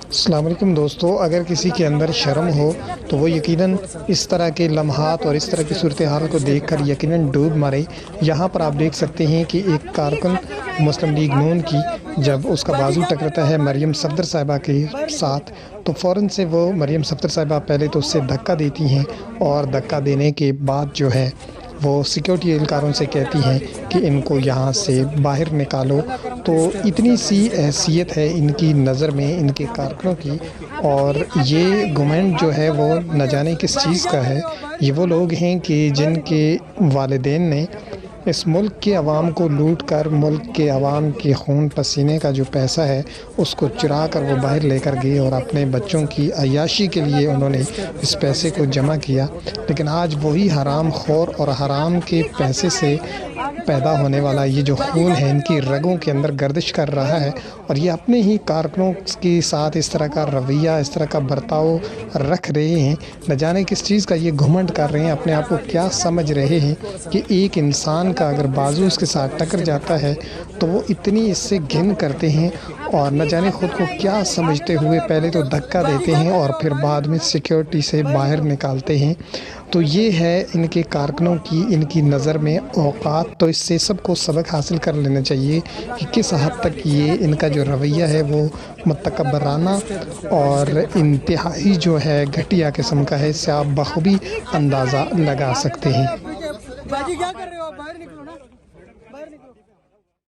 السلام علیکم دوستو، اگر کسی کے اندر شرم ہو تو وہ یقیناً اس طرح کے لمحات اور اس طرح کی صورتحال کو دیکھ کر یقیناً ڈوب مرے۔ یہاں پر آپ دیکھ سکتے ہیں کہ ایک کارکن مسلم لیگ نون کی جب اس کا بازو ٹکرتا ہے مریم صفدر صاحبہ کے ساتھ تو فوراً سے وہ مریم صفدر صاحبہ پہلے تو اس سے دھکا دیتی ہیں، اور دھکا دینے کے بعد جو ہے وہ سیکیورٹی اہلکاروں سے کہتی ہیں کہ ان کو یہاں سے باہر نکالو۔ تو اتنی سی حیثیت ہے ان کی نظر میں، ان کے کارکنوں کی، اور یہ گھمنڈ جو ہے وہ نہ جانے کس چیز کا ہے۔ یہ وہ لوگ ہیں کہ جن کے والدین نے اس ملک کے عوام کو لوٹ کر ملک کے عوام کے خون پسینے کا جو پیسہ ہے اس کو چرا کر وہ باہر لے کر گئے، اور اپنے بچوں کی عیاشی کے لیے انہوں نے اس پیسے کو جمع کیا۔ لیکن آج وہی حرام خور اور حرام کے پیسے سے پیدا ہونے والا یہ جو خون ہے ان کی رگوں کے اندر گردش کر رہا ہے، اور یہ اپنے ہی کارکنوں کے ساتھ اس طرح کا رویہ، اس طرح کا برتاؤ رکھ رہے ہیں۔ نہ جانے کس چیز کا یہ گھمنڈ کر رہے ہیں، اپنے آپ کو کیا سمجھ رہے ہیں کہ ایک انسان کا اگر بازو اس کے ساتھ ٹکر جاتا ہے تو وہ اتنی اس سے گھن کرتے ہیں، اور نہ جانے خود کو کیا سمجھتے ہوئے پہلے تو دھکا دیتے ہیں اور پھر بعد میں سیکیورٹی سے باہر نکالتے ہیں۔ تو یہ ہے ان کے کارکنوں کی، ان کی نظر میں اوقات۔ تو اس سے سب کو سبق حاصل کر لینا چاہیے کہ کس حد تک یہ ان کا جو رویہ ہے وہ متکبرانہ اور انتہائی جو ہے گھٹیا قسم کا ہے۔ اس سے آپ بخوبی اندازہ لگا سکتے ہیں۔